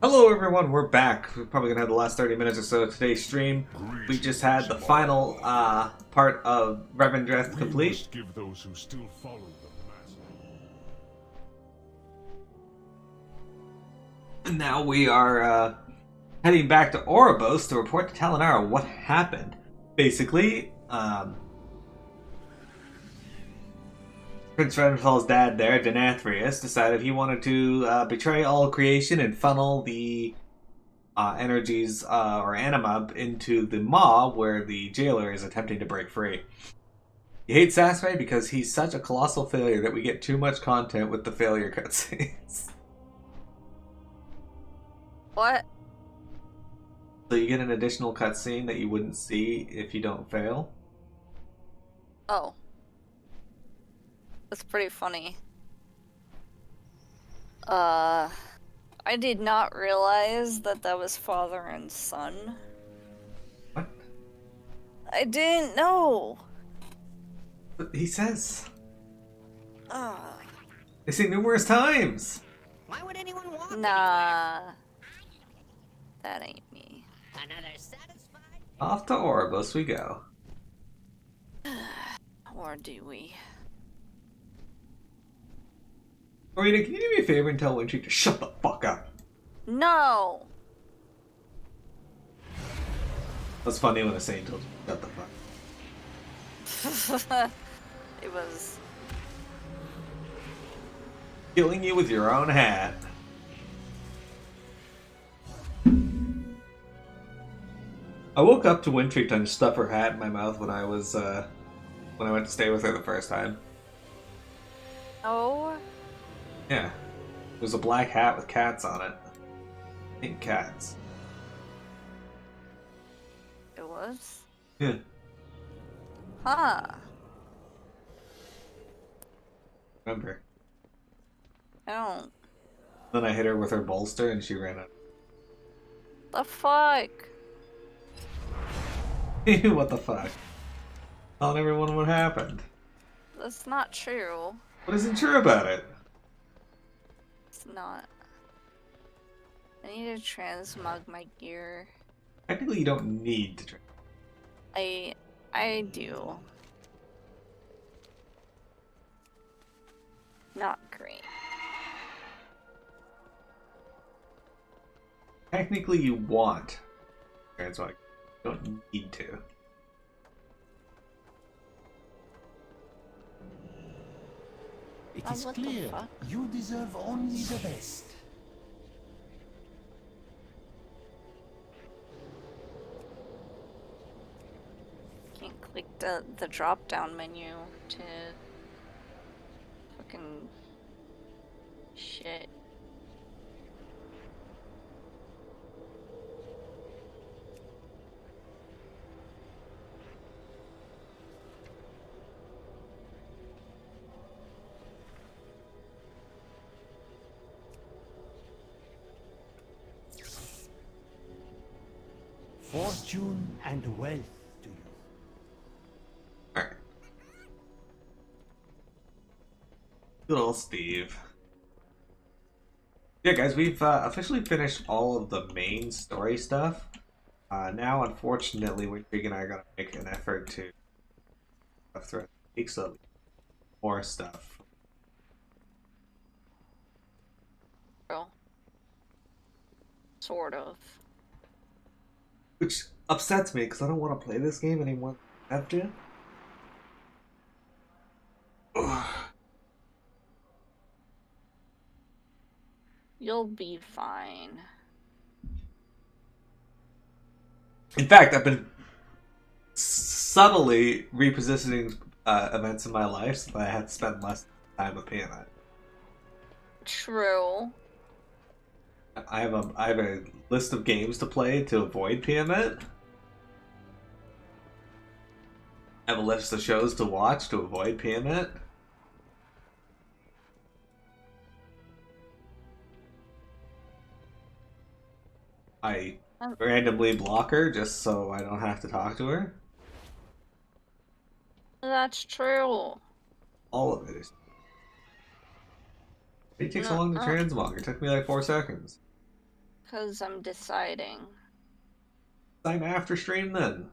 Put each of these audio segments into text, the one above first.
Hello everyone, we're back. We're probably gonna have the last 30 minutes or so of today's stream. We just had the final part of Reverend Dreth We complete. must give those who still follow the master. And now we are heading back to Oribos to report to Talinara what happened. Basically, Prince Renfell's dad there, Denathrius, decided he wanted to betray all creation and funnel the energies or anima into the maw where the jailer is attempting to break free. He hates Sasray because he's such a colossal failure that we get too much content with the failure cutscenes. What? So you get an additional cutscene that you wouldn't see if you don't fail. Oh. That's pretty funny. I did not realize that that was father and son. What? I didn't know. But he says. Ah. They say numerous times. Why would anyone want Nah. That ain't me. another satisfied? Off to Oribos we go. Or do we? Marina, can you do me a favor and tell Wintry to shut the fuck up? No! That's funny when a saint told you shut the fuck. It was... Killing you with your own hat. I woke up to Wintry trying to stuff her hat in my mouth when I was when I went to stay with her the first time. Oh? Yeah. It was a black hat with cats on it. Pink cats. It was? Yeah. Huh. Remember. I don't... Then I hit her with her bolster and she ran out. The fuck? What the fuck? Telling everyone what happened. That's not true. What isn't true about it? It's not. I need to transmog my gear. Technically, you don't need to try. I do. Not great. Technically, you want transmog. You don't need to. It Oh, is what the clear fuck? you deserve only the best. Can't click the drop down menu to fucking shit. Fortune and wealth to you. Alright. Good old Steve. Yeah, guys, we've officially finished all of the main story stuff. Now, unfortunately, Wintrig and I are going to make an effort to through weeks of more stuff. Well, sort of. Which upsets me because I don't want to play this game anymore. Have to. Ugh. You'll be fine. In fact, I've been subtly repositioning events in my life so that I had to spend less time with PMI. True. I have a list of games to play to avoid PMIT. I have a list of shows to watch to avoid PMIT. I randomly block her just so I don't have to talk to her. That's true. All of it is. It takes so long to transmog. It took me like 4 seconds. Because I'm deciding. Sign after stream then.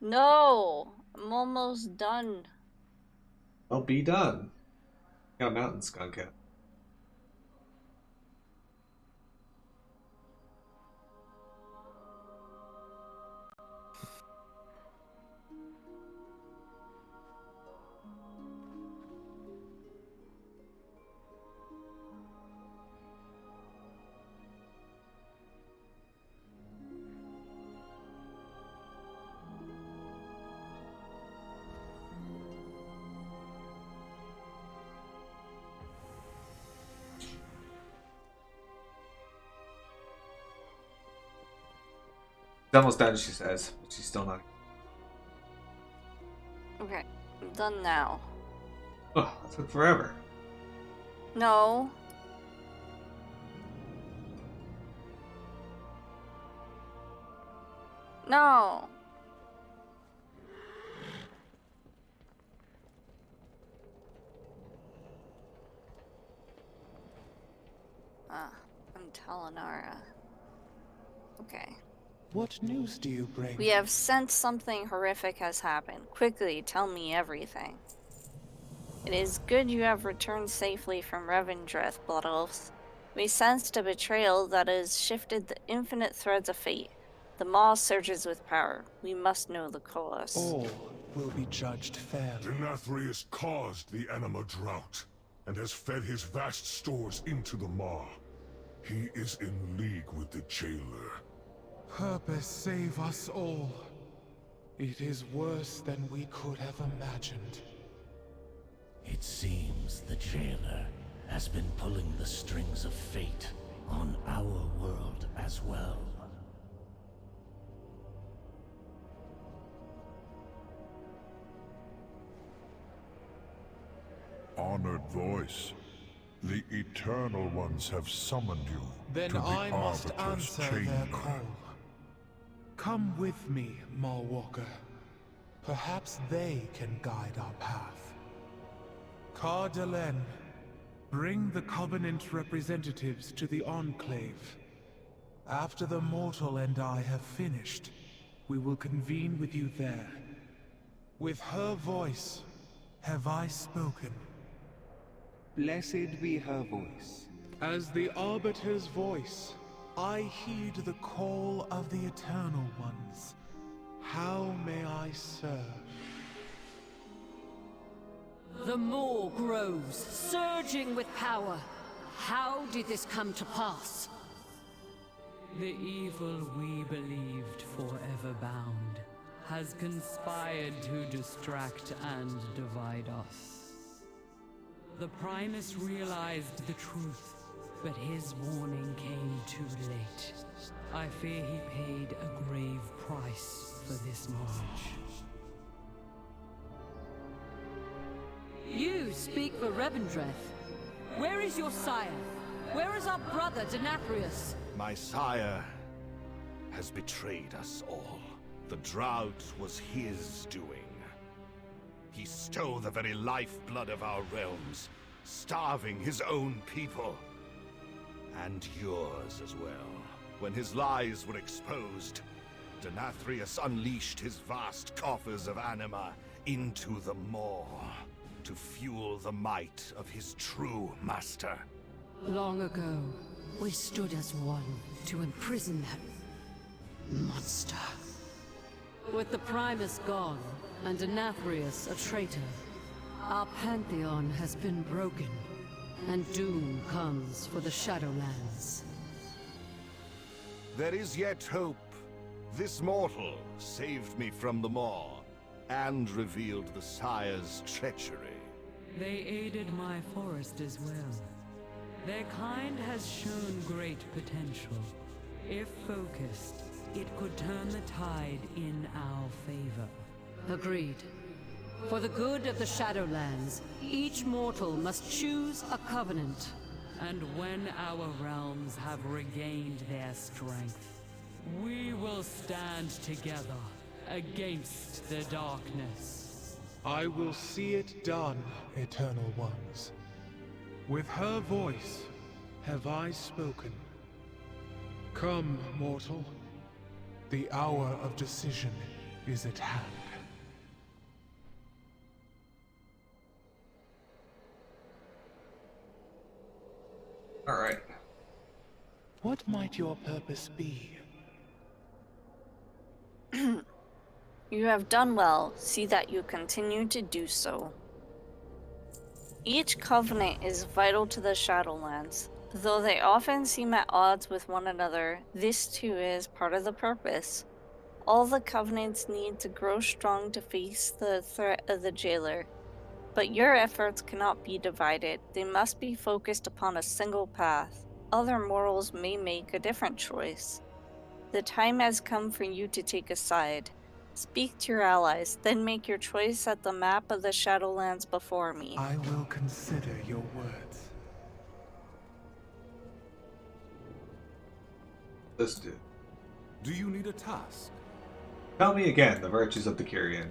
No! I'm almost done. Well, be done. Got a mountain skunk out. It's almost done, she says, but she's still not. Okay, I'm done now. Oh, that took forever. No. No. I'm Talanara. Okay. What news do you bring? We have sensed something horrific has happened. Quickly, tell me everything. It is good you have returned safely from Revendreth, Blood Elves. We sensed a betrayal that has shifted the infinite threads of fate. The Maw surges with power. We must know the cause. All will be judged fairly. Denathrius caused the anima drought, and has fed his vast stores into the Maw. He is in league with the Jailer. Purpose save us all. It is worse than we could have imagined. It seems the Jailer has been pulling the strings of fate on our world as well. Honored voice, the Eternal Ones have summoned you Then to the I must Arbiter's answer their chamber. call. Come with me, Maw-Walker. Perhaps they can guide our path. Cardelen, bring the Covenant representatives to the Enclave. After the mortal and I have finished, we will convene with you there. With her voice, have I spoken. Blessed be her voice. As the Arbiter's voice, I heed the call of the Eternal Ones. How may I serve? The Maw grows, surging with power. How did this come to pass? The evil we believed forever bound has conspired to distract and divide us. The Primus realized the truth, but his warning came too late. I fear he paid a grave price for this knowledge. You speak for Revendreth. Where is your sire? Where is our brother, Denathrius? My sire has betrayed us all. The drought was his doing. He stole the very lifeblood of our realms, starving his own people. And yours as well. When his lies were exposed, Denathrius unleashed his vast coffers of anima into the Maw to fuel the might of his true master. Long ago, we stood as one to imprison that monster. With the Primus gone, and Denathrius a traitor, our pantheon has been broken, and doom comes for the Shadowlands. There is yet hope. This mortal saved me from the Maw, and revealed the Sire's treachery. They aided my forest as well. Their kind has shown great potential. If focused, it could turn the tide in our favor. Agreed. For the good of the Shadowlands, each mortal must choose a covenant. And when our realms have regained their strength, we will stand together against the darkness. I will see it done, Eternal Ones. With her voice have I spoken. Come, mortal. The hour of decision is at hand. Alright. What might your purpose be? You have done well. See that you continue to do so. Each covenant is vital to the Shadowlands. Though they often seem at odds with one another, this too is part of the purpose. All the covenants need to grow strong to face the threat of the jailer. But your efforts cannot be divided. They must be focused upon a single path. Other mortals may make a different choice. The time has come for you to take a side. Speak to your allies, then make your choice at the map of the Shadowlands before me. I will consider your words. This dude. Do you need a task? Tell me again the virtues of the Kyrian.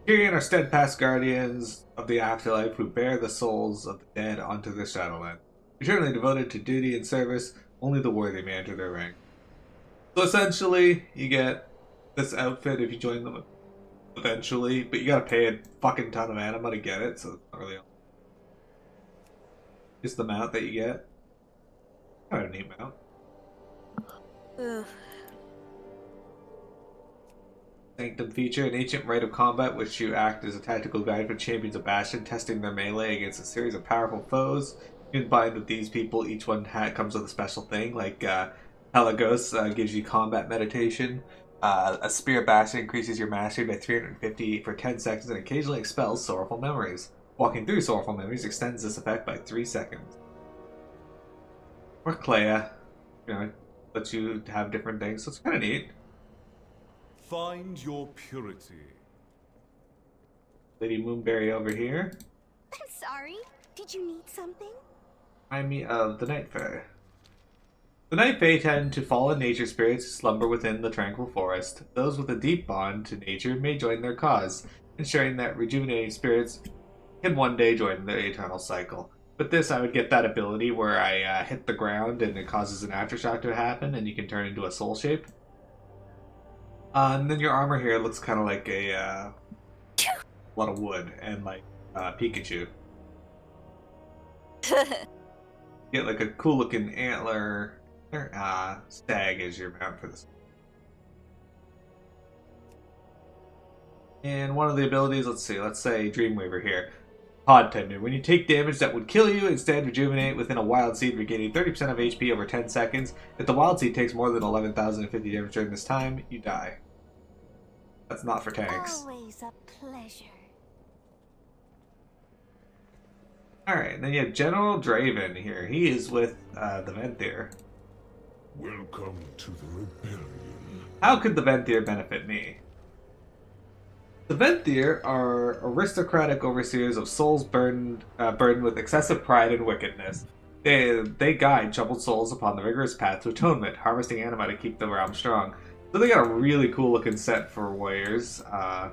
Kyrian are steadfast guardians of the afterlife who bear the souls of the dead onto the Shadowland. Eternally devoted to duty and service, only the worthy may enter their rank. So essentially, you get this outfit if you join them eventually, but you gotta pay a fucking ton of anima to get it, so it's not really just the mount that you get. Kind of a neat mount. Ugh. Sanctum feature, an ancient rite of combat which you act as a tactical guide for champions of Bastion, testing their melee against a series of powerful foes. You can bind with these people, each one comes with a special thing, like Pelagos gives you combat meditation. A Spear Bastion increases your mastery by 350 for 10 seconds and occasionally expels sorrowful memories. Walking through sorrowful memories extends this effect by 3 seconds. Or Clea, lets you have different things, so it's kind of neat. Find your purity. Lady Moonberry over here. I'm sorry. Did you need something? Remind me of the Night Fae. The Night Fae tend to fallen nature spirits who slumber within the tranquil forest. Those with a deep bond to nature may join their cause, ensuring that rejuvenating spirits can one day join the eternal cycle. With this, I would get that ability where I hit the ground and it causes an aftershock to happen, and you can turn into a soul shape. And then your armor here looks kind of like a lot of wood and like Pikachu. Get like a cool looking antler stag as your mount for this. And one of the abilities, let's say Dreamweaver here. Pod Tender. When you take damage that would kill you, instead rejuvenate within a Wild Seed, regaining 30% of HP over 10 seconds. If the Wild Seed takes more than 11,050 damage during this time, you die. That's not for tanks. Always a pleasure. Alright, then you have General Draven here. He is with the Venthyr. Welcome to the rebellion. How could the Venthyr benefit me? The Venthyr are aristocratic overseers of souls burdened with excessive pride and wickedness. They guide troubled souls upon the rigorous path to atonement, harvesting anima to keep the realm strong. So they got a really cool looking set for warriors. I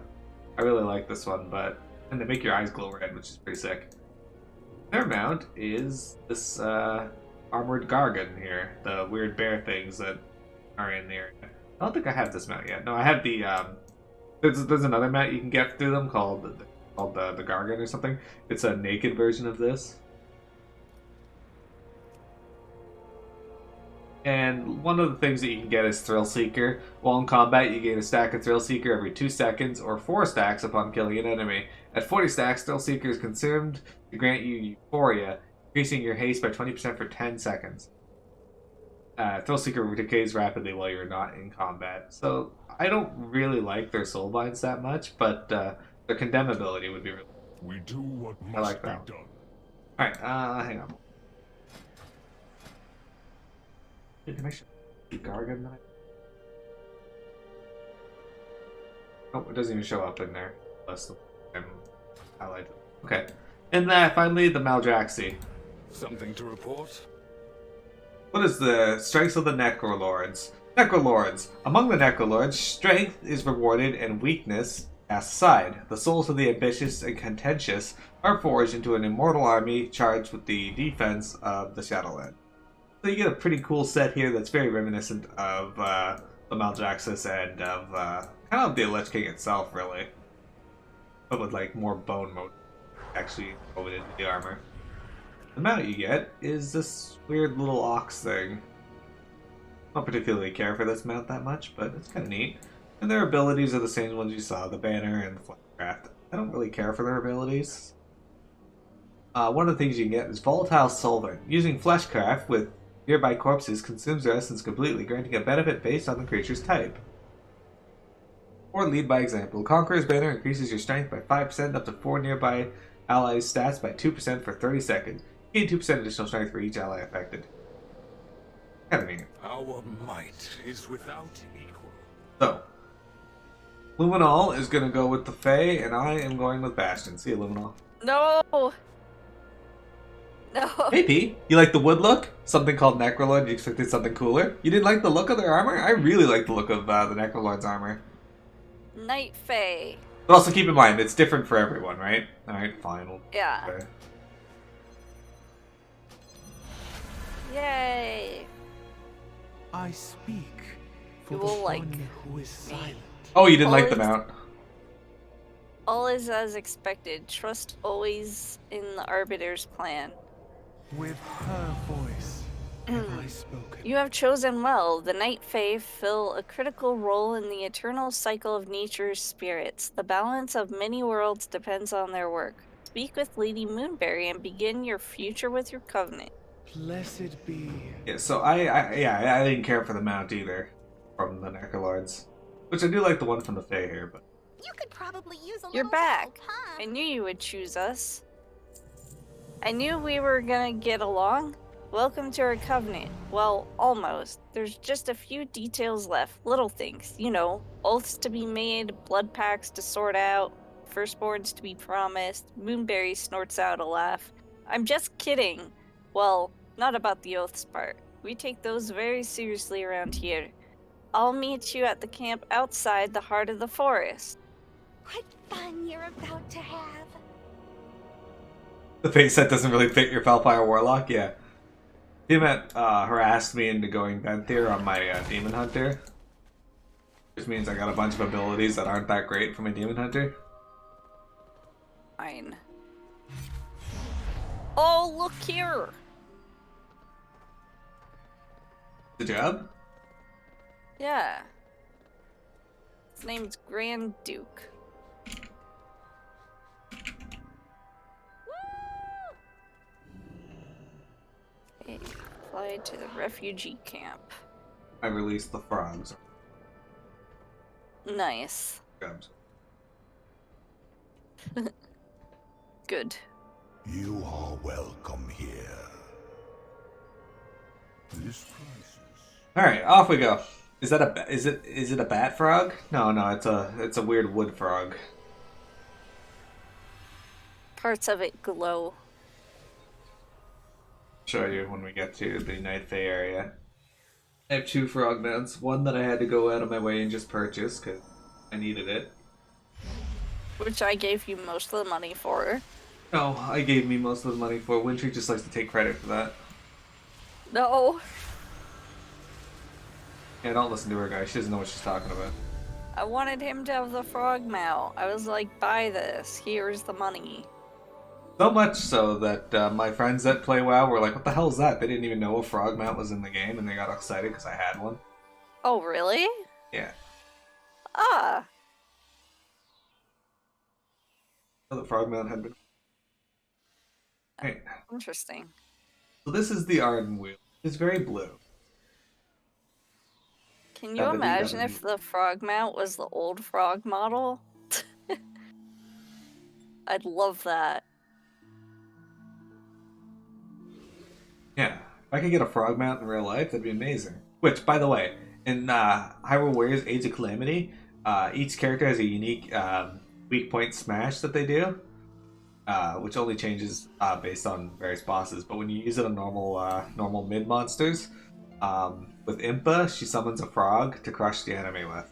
really like this one, and they make your eyes glow red, which is pretty sick. Their mount is this armored Gargan here, the weird bear things that are in the area. I don't think I have this mount yet. No, I have the there's another mount you can get through them called the Gargan or something. It's a naked version of this. And one of the things that you can get is Thrill Seeker. While in combat, you gain a stack of Thrill Seeker every 2 seconds, or 4 stacks upon killing an enemy. At 40 stacks, Thrill Seeker is consumed to grant you Euphoria, increasing your haste by 20% for 10 seconds. Thrill Seeker decays rapidly while you're not in combat. So, I don't really like their soulbinds that much, but their condemn ability would be really cool. We do what I must like be that. done. Alright, hang on. Can I show Gargan? Oh, it doesn't even show up in there. Unless I'm highlighted. Okay. And finally, the Maldraxxi. Something to report? What is the strengths of the Necrolords? Necrolords. Among the Necrolords, strength is rewarded and weakness cast aside. The souls of the ambitious and contentious are forged into an immortal army charged with the defense of the Shadowland. So you get a pretty cool set here that's very reminiscent of the Maldraxxus and of kind of the Lich King itself, really. But with like more bone mode actually woven into the armor. The mount you get is this weird little ox thing. I don't particularly care for this mount that much, but it's kind of neat. And their abilities are the same ones you saw, the banner and the fleshcraft. I don't really care for their abilities. One of the things you can get is Volatile Solvent. Using fleshcraft with nearby corpses consumes their essence completely, granting a benefit based on the creature's type. Or lead by example. Conqueror's Banner increases your strength by 5%, up to 4 nearby allies' stats by 2% for 30 seconds. You gain 2% additional strength for each ally affected. Kind of neat. Our might is without equal. So, Luminol is going to go with the Fae, and I am going with Bastion. See you, Luminol. No! No. Hey, P. You like the wood look? Something called Necrolord. You expected something cooler? You didn't like the look of their armor? I really like the look of the Necrolord's armor. Night Fae. But also keep in mind, it's different for everyone, right? Alright, fine. Yeah. Okay. Yay! I speak for You the will like one who is silent. Oh, you didn't like the mount? All is as expected. Trust always in the Arbiter's plan. With her voice have I spoken. You have chosen well. The Night Fae fill a critical role in the eternal cycle of nature's spirits. The balance of many worlds depends on their work. Speak with Lady Moonberry and begin your future with your covenant. Blessed be. Yeah, so I didn't care for the mount either from the Necrolords. Which I do like the one from the Fae here, but... You could probably use a You're little back. help, huh? I knew you would choose us. I knew we were gonna get along. Welcome to our covenant. Well, almost. There's just a few details left. Little things. You know, oaths to be made, blood pacts to sort out, firstborns to be promised. Moonberry snorts out a laugh. I'm just kidding. Well, not about the oaths part. We take those very seriously around here. I'll meet you at the camp outside the heart of the forest. What fun you're about to have. The face set doesn't really fit your Felfire Warlock, yeah. Tiamat harassed me into going Venthyr on my Demon Hunter. Which means I got a bunch of abilities that aren't that great for my Demon Hunter. Fine. Oh, look here! Good job. Yeah. His name's Grand Duke. Okay, fly to the refugee camp. I released the frogs. Nice. Cubs. Good. You are welcome here. This crisis. All right, off we go. Is that a is it a bat frog? No, it's a weird wood frog. Parts of it glow. Show you when we get to the Night Fae area. I have 2 frog mounts. One that I had to go out of my way and just purchase because I needed it. Which I gave you most of the money for. No, I gave me most of the money for. Wintry just likes to take credit for that. No. Yeah, don't listen to her, guys. She doesn't know what she's talking about. I wanted him to have the frog mount. I was like, buy this. Here's the money. So much so that my friends that play WoW were like, what the hell is that? They didn't even know a frog mount was in the game, and they got excited because I had one. Oh, really? Yeah. Ah. So the frog mount had been... Right. Interesting. So this is the Arden Wheel. It's very blue. Can you imagine if the frog mount was the old frog model? I'd love that. Yeah. If I could get a frog mount in real life, that'd be amazing. Which, by the way, in Hyrule Warriors Age of Calamity, each character has a unique weak point smash that they do, which only changes based on various bosses. But when you use it on normal mid monsters, with Impa, she summons a frog to crush the enemy with.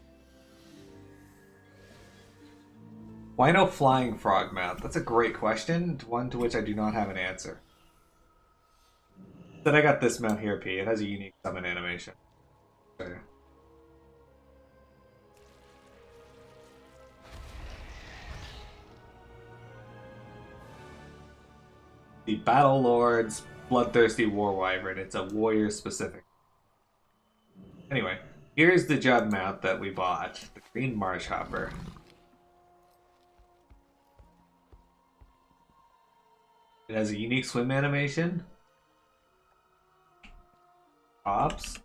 Why no flying frog mount? That's a great question, one to which I do not have an answer. Then I got this mount here, P. It has a unique summon animation. Sure. The Battle Lord's Bloodthirsty War Wyvern. It's a warrior specific. Anyway, here's the Judd mount that we bought. The Green Marsh Hopper. It has a unique swim animation. Hops.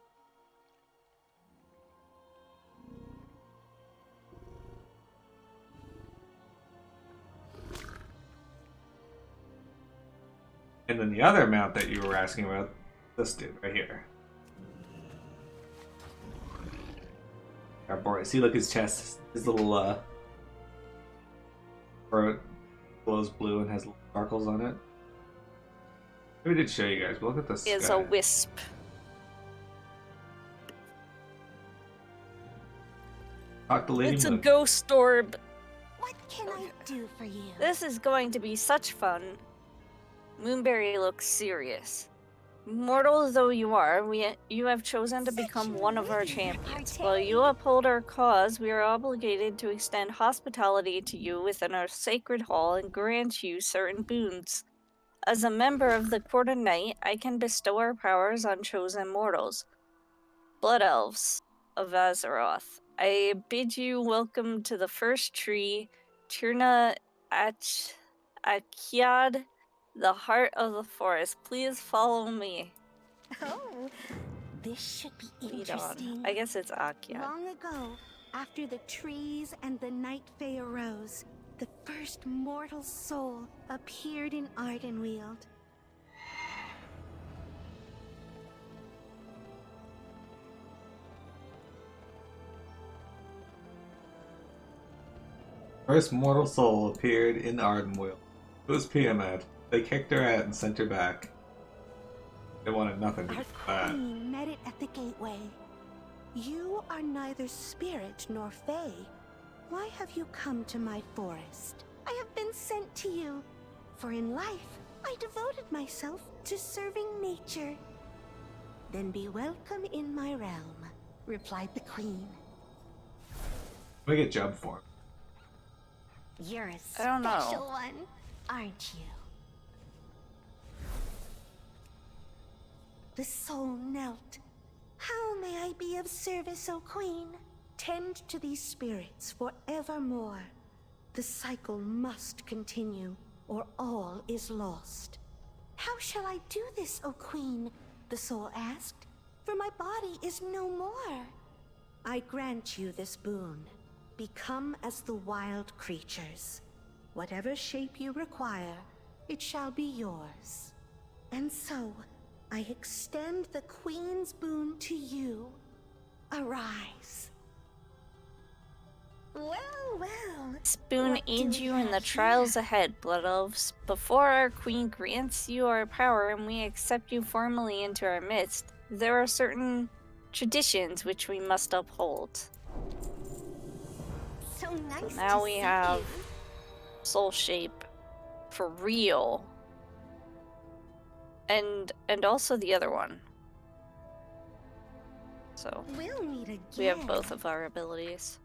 And then the other mount that you were asking about, this dude right here. Our boy, see, look, his chest, his little throat glows blue and has little sparkles on it. Maybe I did show you guys, but look at this. Is a wisp. Talk to Lady It's Moon. a ghost orb. What can I do for you? This is going to be such fun. Moonberry looks serious. Mortal though you are, you have chosen to become one of our champions. While you uphold our cause, we are obligated to extend hospitality to you within our sacred hall and grant you certain boons. As a member of the Court of Night, I can bestow our powers on chosen mortals. Blood Elves of Azeroth. I bid you welcome to the first tree, Tirna Akiad, the heart of the forest. Please follow me. Oh, this should be Lead on. interesting. I guess it's Akiad. Long ago, after the trees and the night fae arose, the first mortal soul appeared in Ardenweald. First mortal soul appeared in Ardenweald. It was Piamat. They kicked her out and sent her back. They wanted nothing to do Our with that. queen met it at the gateway. You are neither spirit nor fae. Why have you come to my forest? I have been sent to you, for in life I devoted myself to serving nature. Then be welcome in my realm, replied the queen. We get job for him. You're a I don't know. special one, aren't you? The soul knelt. How may I be of service, O Queen? Tend to these spirits forevermore. The cycle must continue, or all is lost. How shall I do this, O Queen? The soul asked, for my body is no more. I grant you this boon. Become as the wild creatures. Whatever shape you require, it shall be yours. And so, I extend the Queen's boon to you. Arise. Well. Spoon What do aid we you in the have trials here? ahead, Blood Elves. Before our queen grants you our power and we accept you formally into our midst, there are certain traditions which we must uphold. So nice Now to we see have you. soul shape for real. And also the other one. So We'll meet again. we have both of our abilities.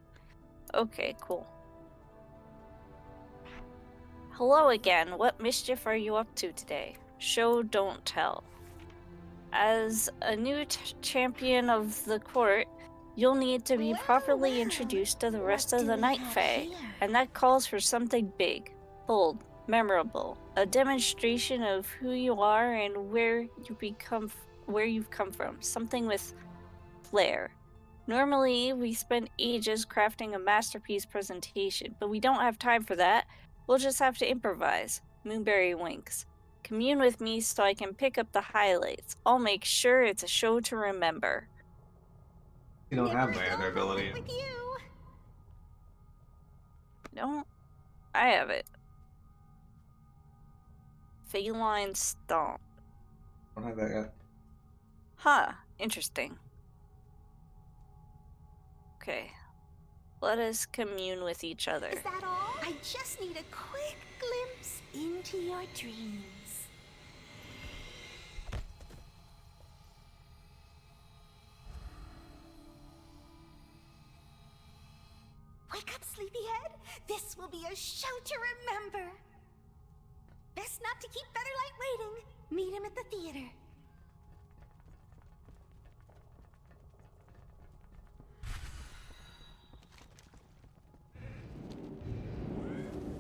Okay, cool. Hello again. What mischief are you up to today? Show, don't tell. As a new champion of the court, you'll need to be properly introduced to the rest What of do the we Night have Fae, here? and that calls for something big, bold, memorable, a demonstration of who you are and where you've come from, something with flair. Normally, we spend ages crafting a masterpiece presentation, but we don't have time for that. We'll just have to improvise. Moonberry winks. Commune with me so I can pick up the highlights. I'll make sure it's a show to remember. You don't have Never my other go ability. with you. Don't? I have it. Feline Stomp. Don't have that yet. Huh, interesting. Okay. Let us commune with each other. Is that all? I just need a quick glimpse into your dreams. Wake up, sleepyhead. This will be a show to remember. Best not to keep Featherlight waiting. Meet him at the theater.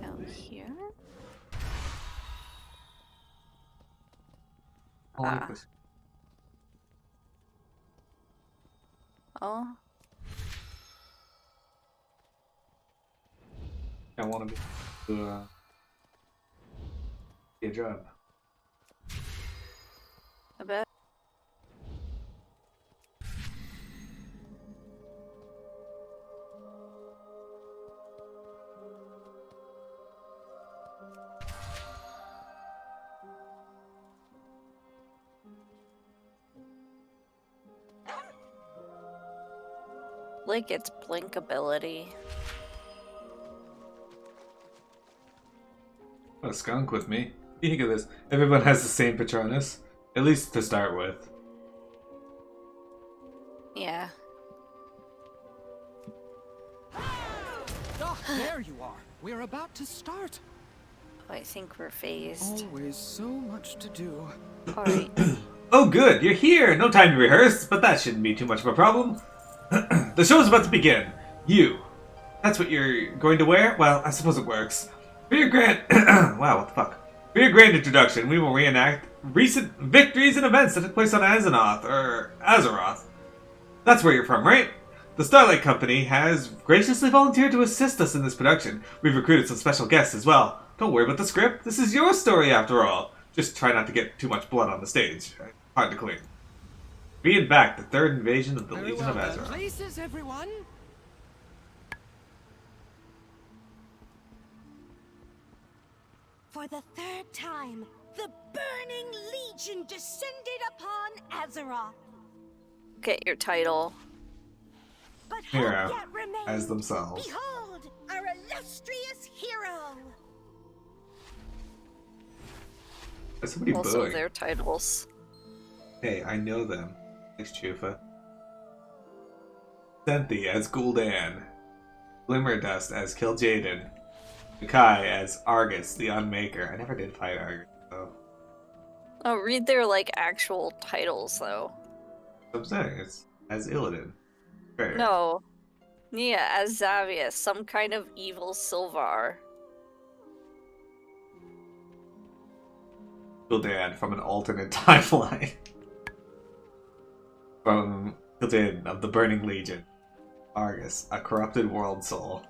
Out here? Oh. I want to be a job. I bet. Like its blink ability. A skunk with me. What do you think of this? Everyone has the same Patronus, at least to start with. Yeah. Oh, there you are. We're about to start. I think we're phased. Always so much to do. Alright. Oh good, you're here! No time to rehearse, but that shouldn't be too much of a problem. The show's about to begin. You. That's what you're going to wear? Well, I suppose it works. For your grand... wow, what the fuck? For your grand introduction, we will reenact recent victories and events that took place on Azeroth. That's where you're from, right? The Starlight Company has graciously volunteered to assist us in this production. We've recruited some special guests as well. Don't worry about the script. This is your story after all. Just try not to get too much blood on the stage. Hard to clean. Being back, the third invasion of the Legion of Azeroth. Places, everyone. For the third time, the Burning Legion descended upon Azeroth. Get your title. But Yeah, hope yet remains. as themselves. Behold, our illustrious hero. Is somebody Also booing? their titles. Hey, I know them. Thanks, Chufa. Cynthia as Gul'dan. Glimmerdust as Kil'jaeden. Makai as Argus, the Unmaker. I never did fight Argus, so... Oh, read their, like, actual titles, though. I'm saying, it's as Illidan. Fair. No. Yeah, as Xavius, some kind of evil Sylvar. Gul'dan from an alternate timeline. From Kil'jaeden of the Burning Legion. Argus, a corrupted world soul.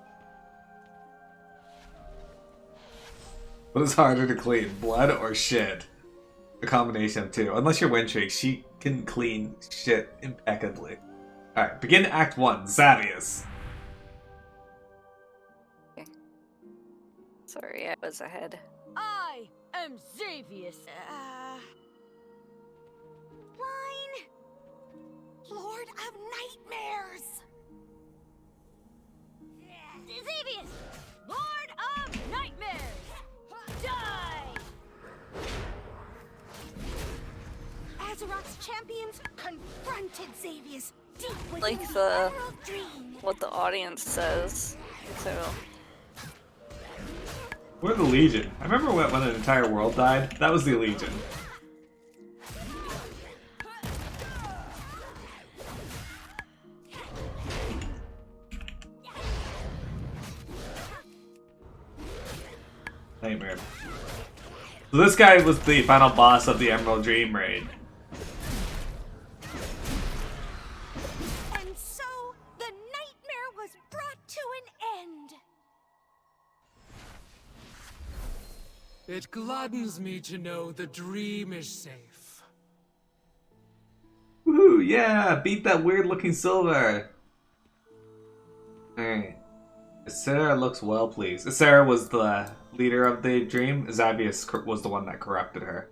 What is harder to clean, blood or shit? A combination of two. Unless you're Wintrig, she can clean shit impeccably. Alright, begin Act 1, Xavius. Okay. Sorry, I was ahead. I am Xavius. Line. Lord of Nightmares. Xavius, Lord of Nightmares. Die. Azeroth's champions confronted Xavius deep within Like the Emerald Dream. what the audience says. So, We're the Legion. I remember when an entire world died. That was the Legion. Nightmare. So this guy was the final boss of the Emerald Dream raid. And so the nightmare was brought to an end. It gladdens me to know the dream is safe. Woohoo, yeah! Beat that weird looking Silver! Alright. Sarah looks well pleased. Sarah was the leader of the dream. Xavius was the one that corrupted her.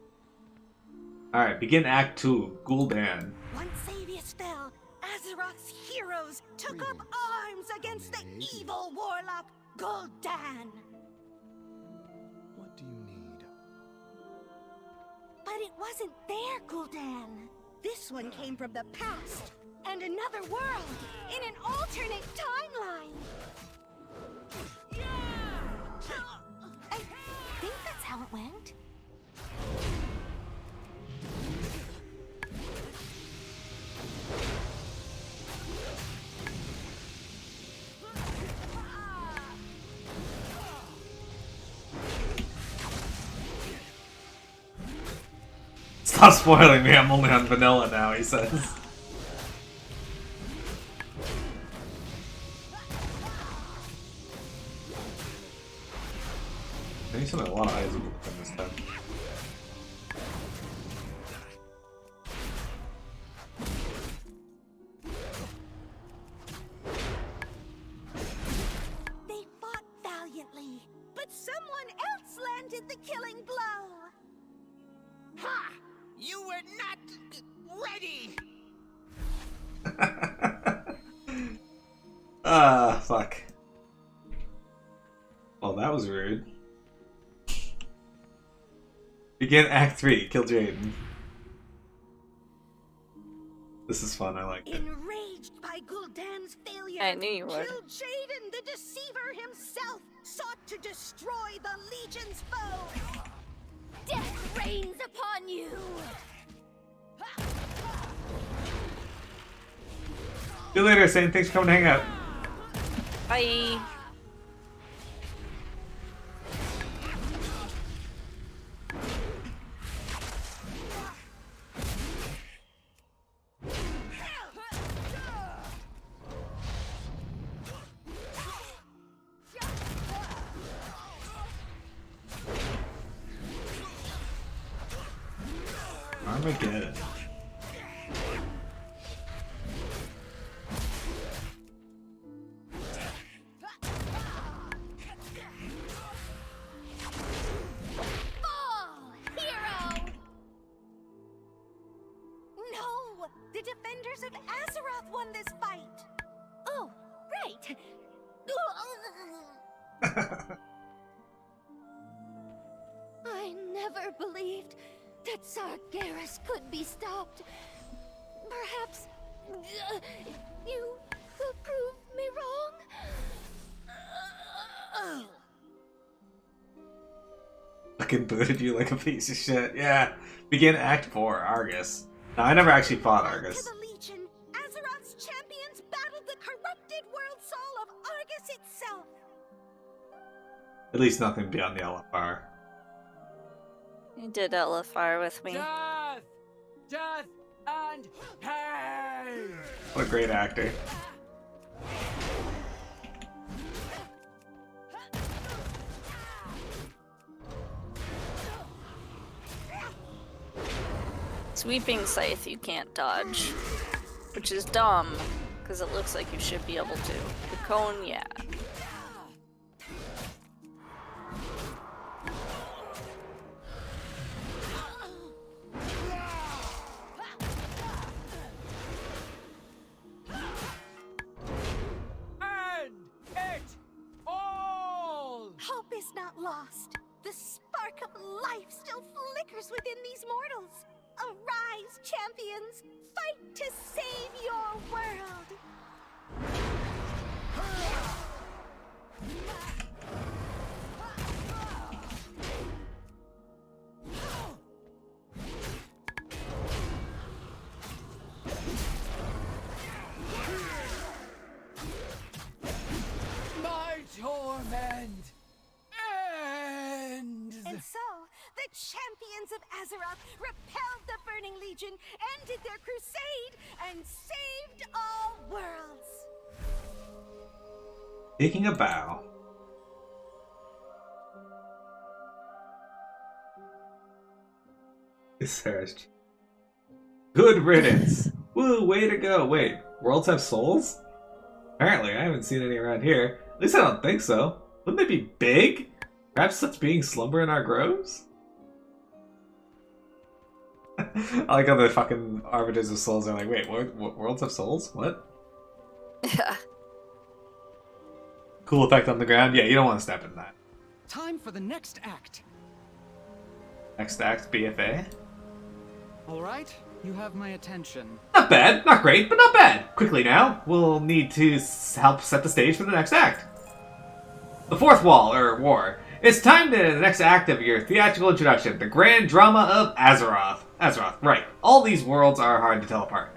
Alright, begin Act 2. Gul'dan. Once Xavius fell, Azeroth's heroes took up arms against the evil warlock Gul'dan. What do you need? But it wasn't their Gul'dan. This one came from the past and another world in an alternate timeline. I think that's how it went. Stop spoiling me, I'm only on vanilla now, he says. I think a lot of eyes from this time. They fought valiantly, but someone else landed the killing blow. Ha! You were not ready! Ah, fuck. Well, that was rude. Begin Act 3, kill Jaden. This is fun, I like it. Enraged by Gul'dan's failure, I knew you would. Kill Jaden, the Deceiver himself, sought to destroy the Legion's foe. Death rains upon you! See you later, Sane. Thanks for coming to hang out. Bye. Armageddon. No! The defenders of Azeroth won this fight! Oh, right! I never believed that Sargeras could be stopped. Perhaps you will prove me wrong? Fucking booted you like a piece of shit. Yeah. Begin Act 4, Argus. Now, I never actually fought Argus. To the Legion, Azeroth's champions battled the corrupted world soul of Argus itself. At least nothing beyond the LFR. You did LFR with me. Death! Death and pain! What a great actor. Sweeping Scythe you can't dodge, which is dumb, because it looks like you should be able to. The cone, yeah. Hope is not lost. The spark of life still flickers within these mortals. Arise, champions! Fight to save your world! My torment ends! And so, the champions of Azeroth repelled the Burning Legion, ended their crusade, and saved all worlds. Taking a bow. Searched. Good riddance. Woo, way to go. Wait, worlds have souls? Apparently, I haven't seen any around here. At least I don't think so. Wouldn't they be big? Perhaps such beings slumber in our groves? I like how the fucking arbiters of souls are like, wait, what worlds have souls? What? Yeah. Cool effect on the ground? Yeah, you don't want to step in that. Time for the next act. Next act, BFA. All right, you have my attention. Not bad, not great, but not bad. Quickly now, we'll need to help set the stage for the next act. The fourth wall, or war. It's time to the next act of your theatrical introduction, the grand drama of Azeroth. Azeroth, right. All these worlds are hard to tell apart.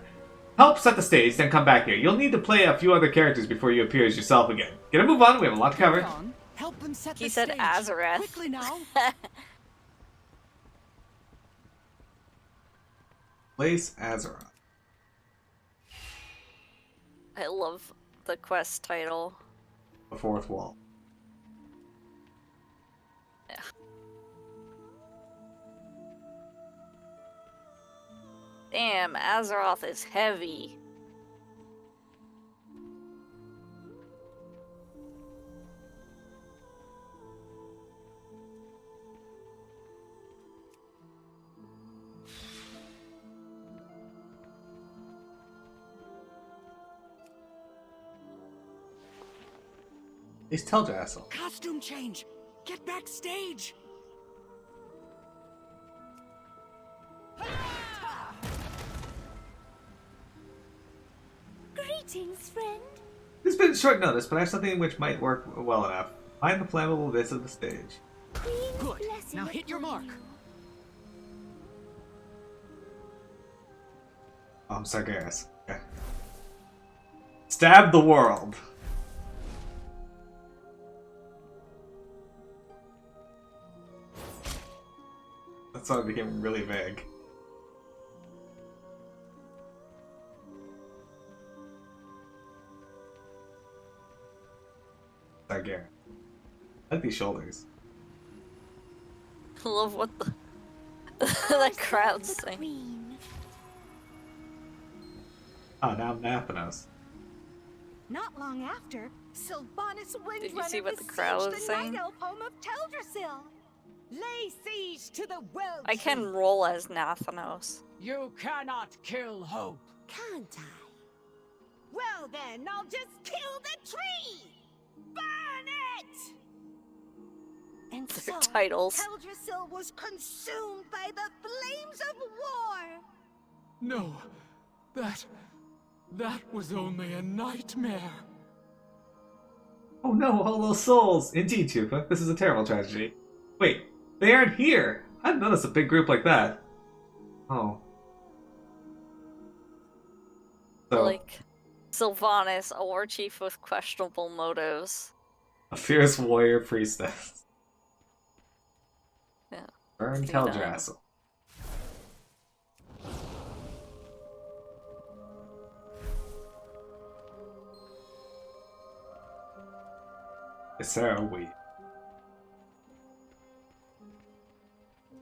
Help set the stage, then come back here. You'll need to play a few other characters before you appear as yourself again. Get a move on, we have a lot to cover. Help them set He the said stage. Azareth. Quickly now. Place Azeroth. I love the quest title. The fourth wall. Yeah. Damn, Azeroth is heavy. He's Teldrassil. Costume change. Get backstage. Greetings, friend. It's been short notice, but I have something which might work well enough. Find the flammable bits of the stage. Good. Now hit your mark. Oh, I'm Sargeras. Okay. Stab the world. That song became really vague. Sargeras. I like these shoulders. I love what the crowd's saying. Oh, now I'm Nathanos. Not long after, Sylvanas Windrunner Did you see what the besieged crowd was the saying? Night Elf home of Teldrassil. Lay siege to the world. I can roll as Nathanos. You cannot kill hope. Can't I? Well then, I'll just kill the tree! Burn it! And Their so, titles. Teldrassil was consumed by the flames of war! No, that was only a nightmare. Oh no, all those souls! Indeed, Tupa, this is a terrible tragedy. Wait, they aren't here! I didn't notice a big group like that. Oh. So, Like Sylvanas, a war chief with questionable motives. a fierce warrior priestess. Yeah. Burn You know. Teldrassil. Sarah Wheat.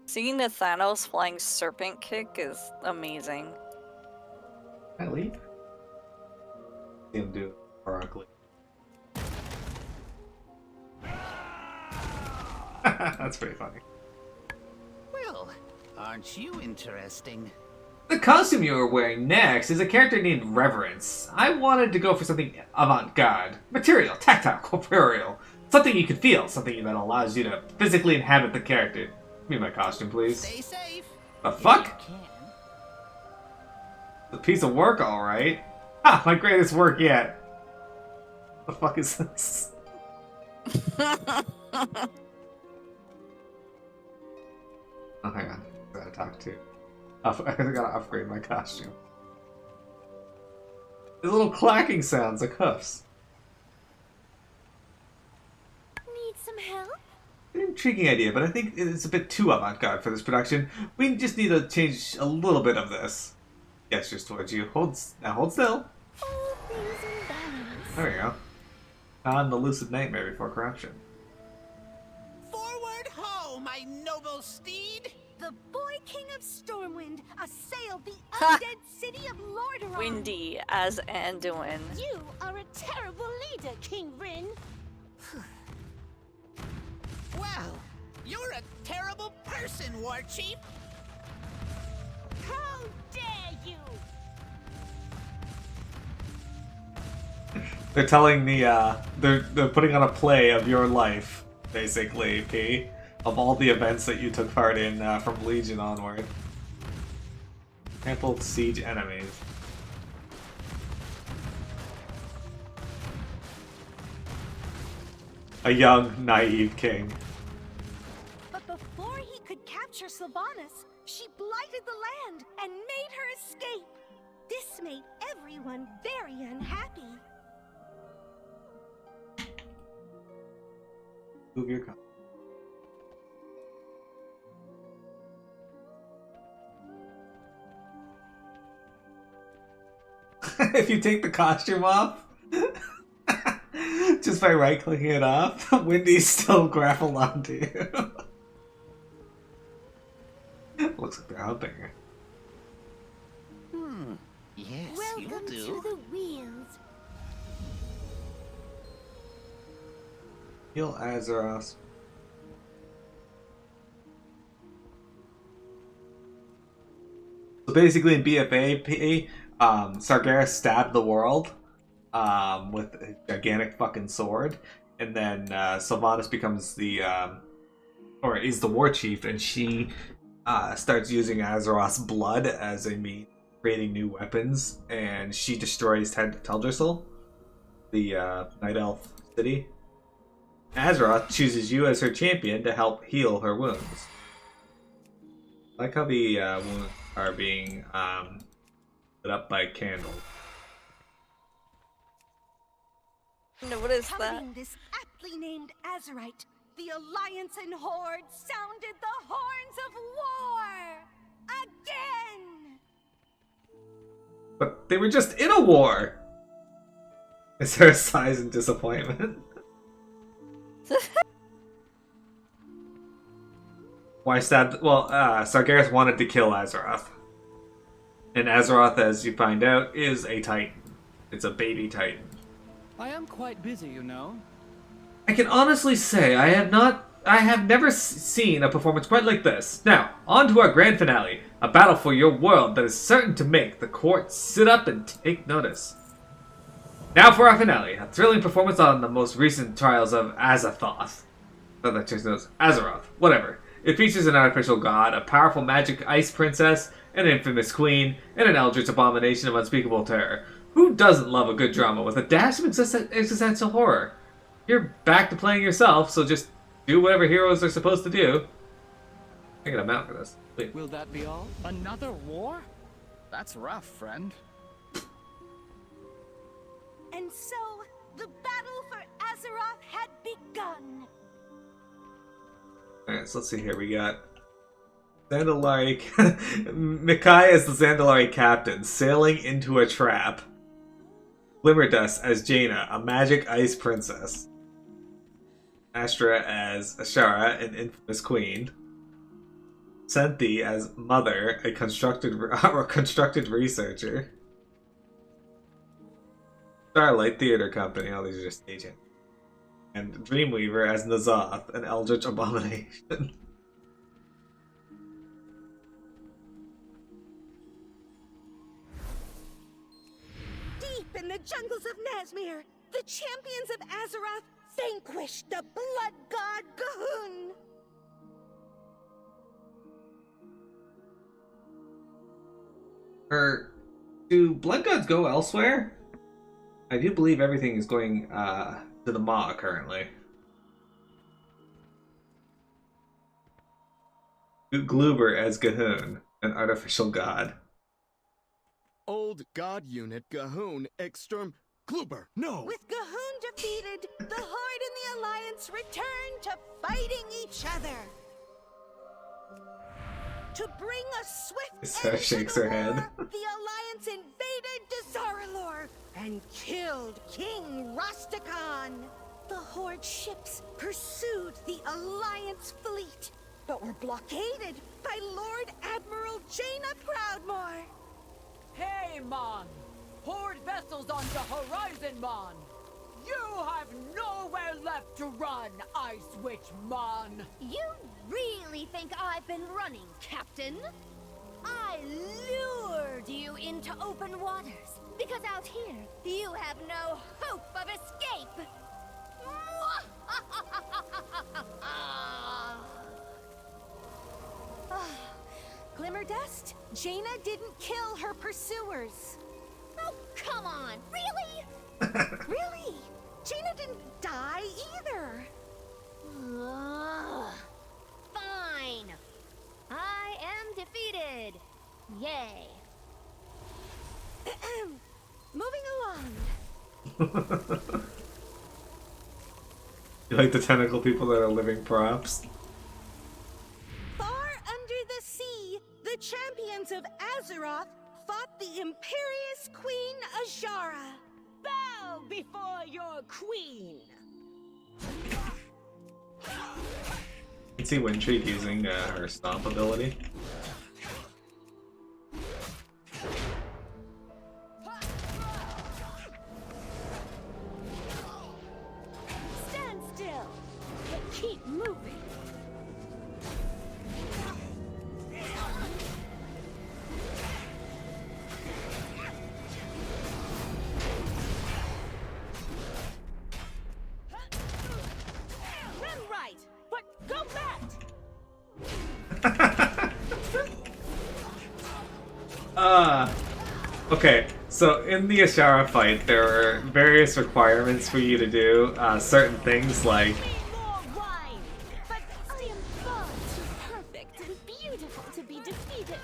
Seeing the Thanos flying serpent kick is amazing. Can I leave? See him do it heroically. That's pretty funny. Well, aren't you interesting? The costume you are wearing next is a character named Reverence. I wanted to go for something avant-garde. Material, tactile, corporeal. Something you can feel, something that allows you to physically inhabit the character. Give me my costume, please. Stay safe. The fuck? A piece of work, alright. Ah, my greatest work yet. The fuck is this? Oh, hang on. I gotta talk to. I gotta upgrade my costume. There's little clacking sounds like hoofs. Need some help? An intriguing idea, but I think it's a bit too avant-garde for this production. We just need to change a little bit of this. Gestures towards you. Hold still. All things in balance. There you go. On the lucid nightmare before corruption. Forward ho, my noble steed! The boy king of Stormwind assailed the undead city of Lordaeron. Windy as Anduin. You are a terrible leader, King Rin. Well, you're a terrible person, War Chief! How dare you! They're telling the they're putting on a play of your life, basically, P. Of all the events that you took part in from Legion onward. Trampled siege enemies. A young, naive king. But before he could capture Sylvanas, she blighted the land and made her escape. This made everyone very unhappy. Move your cup. If you take the costume off, just by right-clicking it off, Wendy's still grappled onto you. Looks like they're helping her. Yes, Welcome to the wheels. Heal Azeroth. So basically in BFA, Sargeras stabbed the world with a gigantic fucking sword, and then Sylvanas becomes the or is the war chief, and she starts using Azeroth's blood as a means of creating new weapons, and she destroys Teldrassil, the Night Elf city. Azeroth chooses you as her champion to help heal her wounds. I like how the wounds are being lit up by candles. No, what is that? Coveting this aptly named Azerite, the Alliance and Horde sounded the horns of war! Again! But they were just in a war! Is there a sighs and disappointment? Why stabbed? Well, Sargeras wanted to kill Azeroth. And Azeroth, as you find out, is a Titan. It's a baby Titan. I am quite busy, you know. I can honestly say I have never seen a performance quite like this. Now, on to our grand finale. A battle for your world that is certain to make the court sit up and take notice. Now for our finale, a thrilling performance on the most recent trials of Azathoth. Oh, that just knows. Azeroth. Whatever. It features an artificial god, a powerful magic ice princess, an infamous queen, and an eldritch abomination of unspeakable terror. Who doesn't love a good drama with a dash of existential horror? You're back to playing yourself, so just do whatever heroes are supposed to do. I get a mount for this. Please. Will that be all? Another war? That's rough, friend. And so, the battle for Azeroth had begun. Alright, so let's see here. We got Zandalari. Mikai as the Zandalari captain, sailing into a trap. Glimmerdust as Jaina, a magic ice princess. Astra as Ashara, an infamous queen. Senthi as Mother, a constructed researcher. Starlight Theater Company, all these are just staging. And Dreamweaver as Nazoth, an eldritch abomination. Deep in the jungles of Nazmir, the champions of Azeroth vanquished the blood god Gahun. Do blood gods go elsewhere? I do believe everything is going to the Maw currently. Gloober as Gahun, an artificial god. Old god unit Gahun exterm Gloober, no! With Gahun defeated, the Horde and the Alliance returned to fighting each other. To bring a swift Sarah shakes her head. the Alliance invaded Dazaralor and killed King Rastakhan. The Horde ships pursued the Alliance fleet, but were blockaded by Lord Admiral Jaina Proudmoore. Hey, Mon! Horde vessels on the horizon, Mon! You have nowhere left to run, Ice Witch Mon! You really think I've been running, Captain? I lured you into open waters, because out here, you have no hope of escape! Glimmerdust, Jaina didn't kill her pursuers. Oh, come on! Really? Really? Jaina didn't die either. Fine. I am defeated. Yay. Moving along. You like the tentacle people that are living props? Far under the sea, the champions of Azeroth fought the imperious Queen Azshara. Bow before your queen! You can see Windtreak using her stomp ability. Stand still, but keep moving. Run right, but go left! Okay, so in the Azshara fight, there are various requirements for you to do certain things like But I am far too perfect and beautiful to be defeated.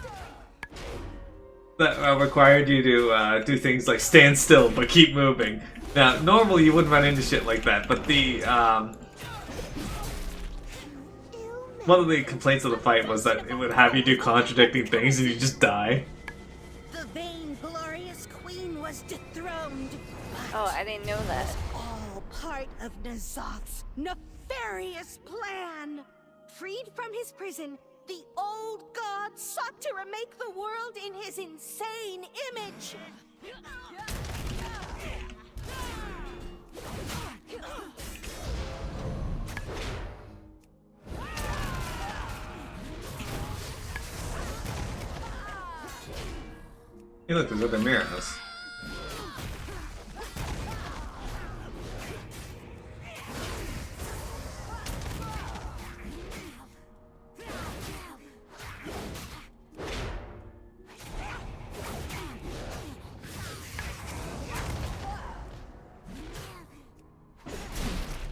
that required you to do things like stand still but keep moving. Now, normally you wouldn't run into shit like that, but the one of the complaints of the fight was that it would have you do contradicting things and you just die. The vainglorious queen was dethroned. Oh, I didn't know that. All part of N'Zoth's nefarious plan. Freed from his prison, the old god sought to remake the world in his insane image. Hey look, there's other mirrors.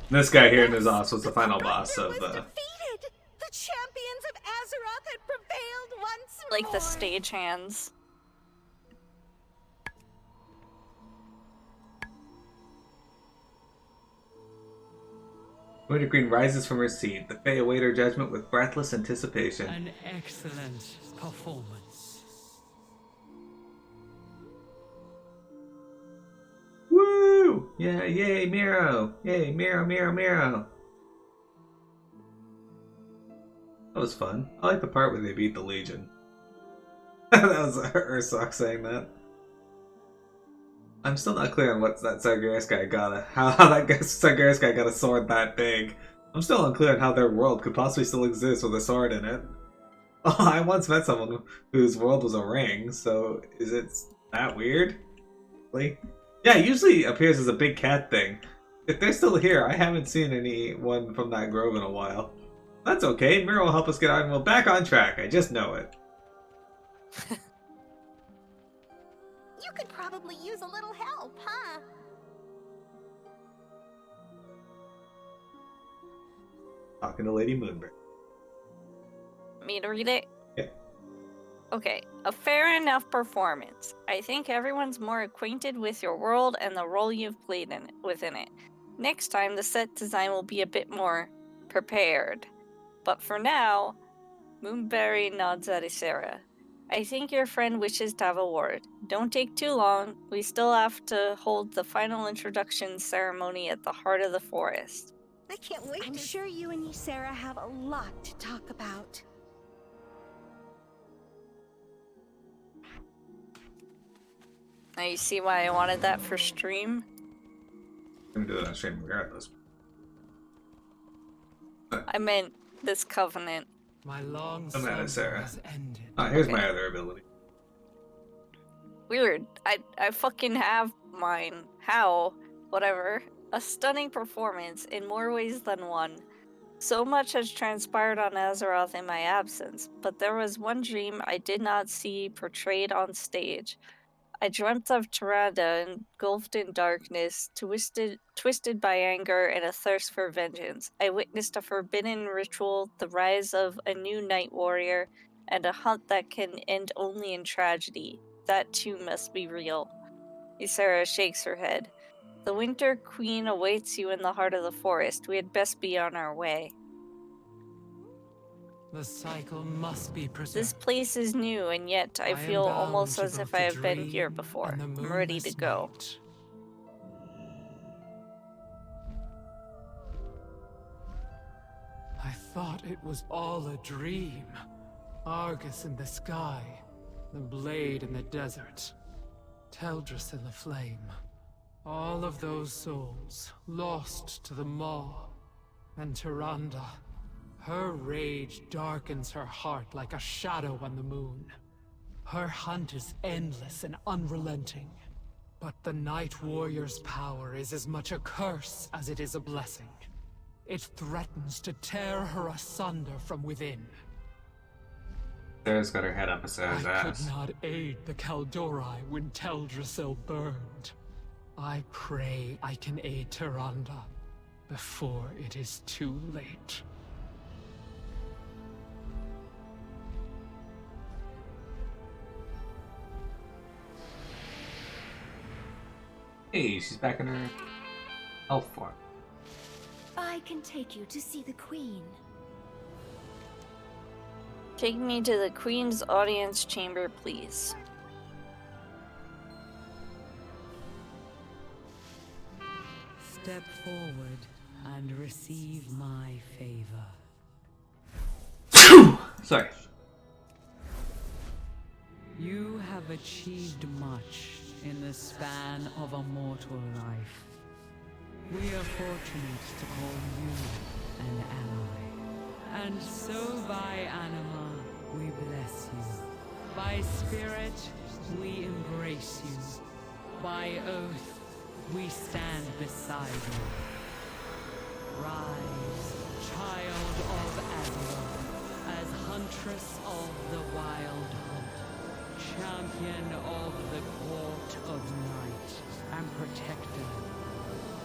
This guy here in N'Zoth was the final boss of The champions of Azeroth had prevailed once more. Like the stagehands. Winter Queen rises from her seat. The Fae await her judgment with breathless anticipation. An excellent performance. Woo! Yeah, yay, Miro! Yay, Miro, Miro, Miro! That was fun. I like the part where they beat the Legion. That was Ursock saying that. I'm still not clear on what that Sargeras guy got. How that Sargeras guy got a sword that big. I'm still unclear on how their world could possibly still exist with a sword in it. Oh, I once met someone whose world was a ring, so is it that weird? Really? Yeah, it usually appears as a big cat thing. If they're still here, I haven't seen anyone from that grove in a while. That's okay, Mira will help us get on back on track, I just know it. You could probably use a little help, huh? Talking to Lady Moonbird. Me to read it? Yeah. Okay, a fair enough performance. I think everyone's more acquainted with your world and the role you've played within it. Next time, the set design will be a bit more prepared. But for now, Moonberry nods at Ysera. I think your friend wishes to have a word. Don't take too long. We still have to hold the final introduction ceremony at the heart of the forest. I can't wait. I'm sure you and Ysera have a lot to talk about. Now you see why I wanted that for stream? I'm gonna do it on stream regardless. I meant this covenant. My long I'm mad at Sarah. has ended. Ah, here's my other ability. Weird. I fucking have mine. How? Whatever. A stunning performance in more ways than one. So much has transpired on Azeroth in my absence, but there was one dream I did not see portrayed on stage. I dreamt of Tyrande, engulfed in darkness, twisted by anger and a thirst for vengeance. I witnessed a forbidden ritual, the rise of a new night warrior, and a hunt that can end only in tragedy. That too must be real. Ysera shakes her head. The Winter Queen awaits you in the heart of the forest. We had best be on our way. The cycle must be preserved. This place is new, and yet I feel almost as if I have been here before. I'm ready to go. I thought it was all a dream. Argus in the sky, the blade in the desert, Teldris in the flame. All of those souls lost to the Maw. And Tyrande, her rage darkens her heart like a shadow on the moon. Her hunt is endless and unrelenting. But the Night Warrior's power is as much a curse as it is a blessing. It threatens to tear her asunder from within. Sarah's got her head up Sarah's I ass. could not aid the Kaldori when Teldrassil burned. I pray I can aid Tyrande before it is too late. Hey, she's back in her elf form. I can take you to see the Queen. Take me to the Queen's audience chamber, please. Step forward and receive my favor. Sorry. You have achieved much in the span of a mortal life. We are fortunate to call you an ally. And so by anima, we bless you. By spirit, we embrace you. By oath, we stand beside you. Rise, child of Azeroth, as huntress of the wild hunt, champion of the court of night, and protector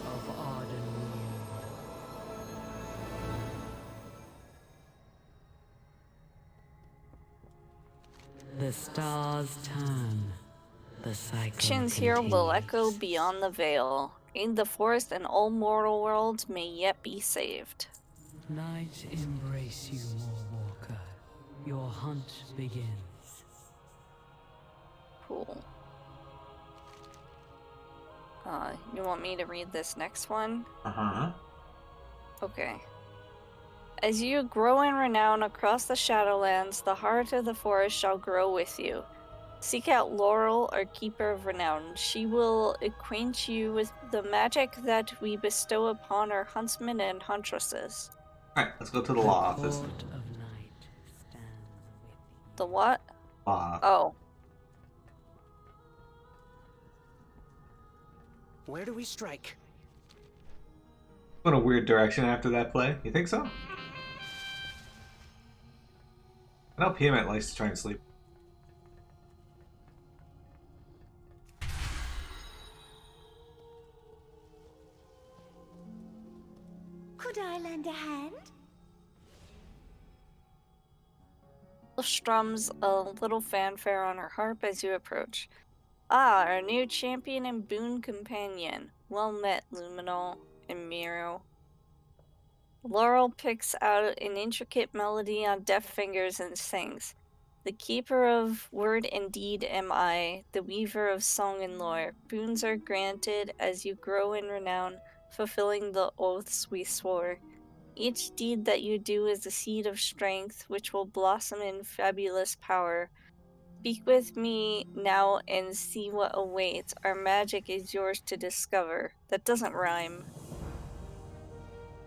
of Ardenweald. The stars turn. The cycle Actions here will echo beyond the veil. Aid the forest and all mortal worlds may yet be saved. Night embrace you, Warwalker. Your hunt begins. Cool. You want me to read this next one? Uh-huh. Okay. As you grow in renown across the Shadowlands, the heart of the forest shall grow with you. Seek out Laurel, our Keeper of Renown. She will acquaint you with the magic that we bestow upon our huntsmen and huntresses. Alright, let's go to the law office. The what? Law. Oh. Where do we strike? Went a weird direction after that play. You think so? I know Piamet likes to try and sleep. Could I lend a hand? Strums a little fanfare on her harp as you approach. Ah, our new champion and boon companion. Well met, Luminol and Miro. Laurel picks out an intricate melody on deft fingers and sings. The keeper of word and deed am I, the weaver of song and lore. Boons are granted as you grow in renown, fulfilling the oaths we swore. Each deed that you do is a seed of strength, which will blossom in fabulous power. Speak with me now and see what awaits. Our magic is yours to discover. That doesn't rhyme.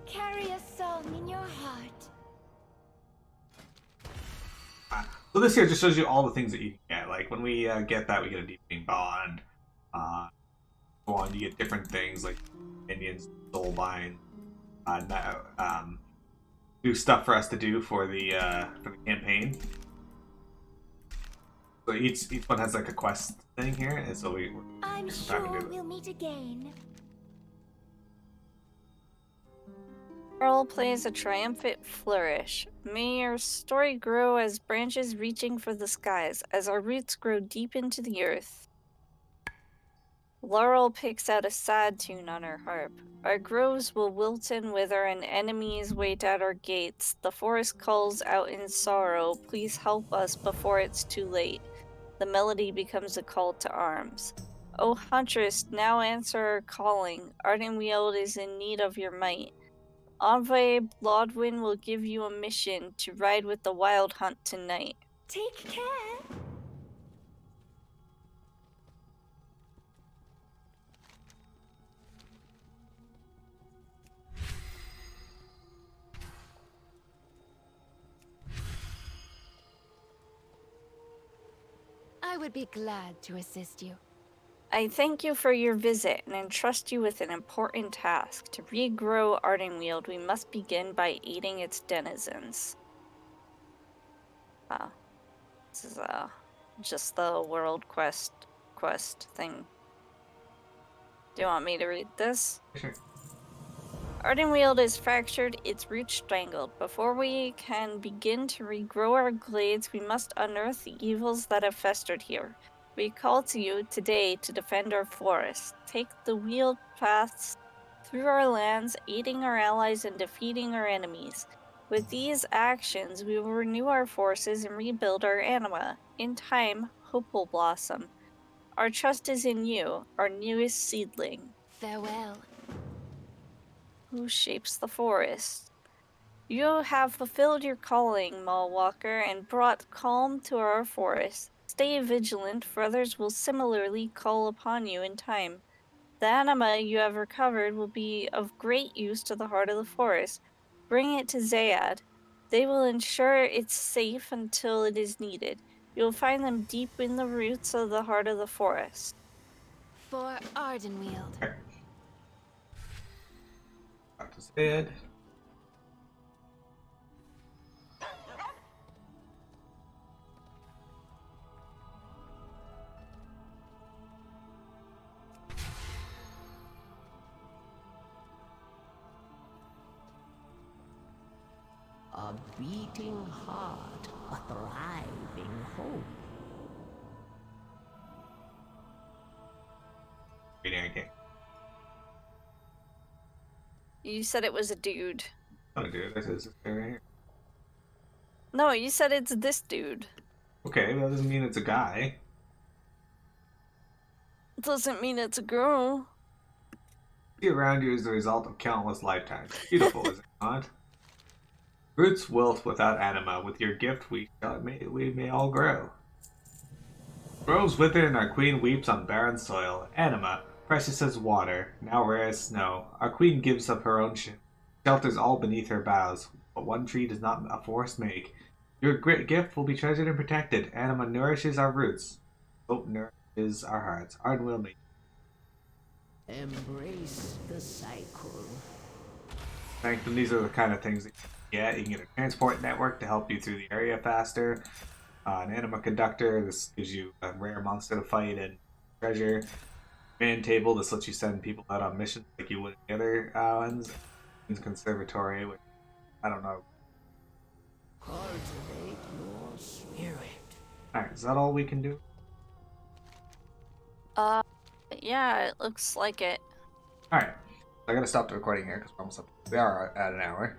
Carry a song in your heart. So this here just shows you all the things that you can get. Like when we get that, we get a deepening bond. Go on, you get different things like minions, soulbind. Do stuff for us to do for the campaign. So each one has like a quest thing here, and so we're I'm trying to sure do it. we'll meet again. Earl plays a triumphant flourish. May your story grow as branches reaching for the skies, as our roots grow deep into the earth. Laurel picks out a sad tune on her harp. Our groves will wilt and wither, and enemies wait at our gates. The forest calls out in sorrow, please help us before it's too late. The melody becomes a call to arms. O Huntress, now answer our calling. Ardenweald is in need of your might. Envoy Blodwyn will give you a mission to ride with the Wild Hunt tonight. Take care. I would be glad to assist you. I thank you for your visit and entrust you with an important task. To regrow Ardenweald, we must begin by aiding its denizens. This is just the world quest thing. Do you want me to read this? Sure. Ardenweald is fractured, its roots strangled. Before we can begin to regrow our glades, we must unearth the evils that have festered here. We call to you today to defend our forests. Take the wheeled paths through our lands, aiding our allies and defeating our enemies. With these actions, we will renew our forces and rebuild our anima. In time, hope will blossom. Our trust is in you, our newest seedling. Farewell. Who shapes the forest? You have fulfilled your calling, Mallwalker, and brought calm to our forest. Stay vigilant, for others will similarly call upon you in time. The anima you have recovered will be of great use to the heart of the forest. Bring it to Zayad. They will ensure it's safe until it is needed. You will find them deep in the roots of the heart of the forest. For Ardenweald. Back to Zayad. A beating heart, a thriving hope. Reading again. You said it was a dude. Oh, dude, this is right here. No, you said it's this dude. Okay, that doesn't mean it's a guy. Doesn't mean it's a girl. See around you is the result of countless lifetimes. Beautiful, is it not? Roots wilt without anima. With your gift, we may all grow. Groves wither and our queen weeps on barren soil. Anima, precious as water, now rare as snow. Our queen gives up her own shelters all beneath her boughs. But one tree does not a forest make. Your great gift will be treasured and protected. Anima nourishes our roots. Hope nourishes our hearts. Arden will make. Embrace the cycle. Thank them. These are the kind of things that you can get a transport network to help you through the area faster. An anima conductor, this gives you a rare monster to fight and treasure. Man table, this lets you send people out on missions like you would in the other ones. Conservatory, which I don't know. Cultivate your spirit. Alright, is that all we can do? Yeah, it looks like it. Alright, I gotta stop the recording here because we're almost up. We are at an hour.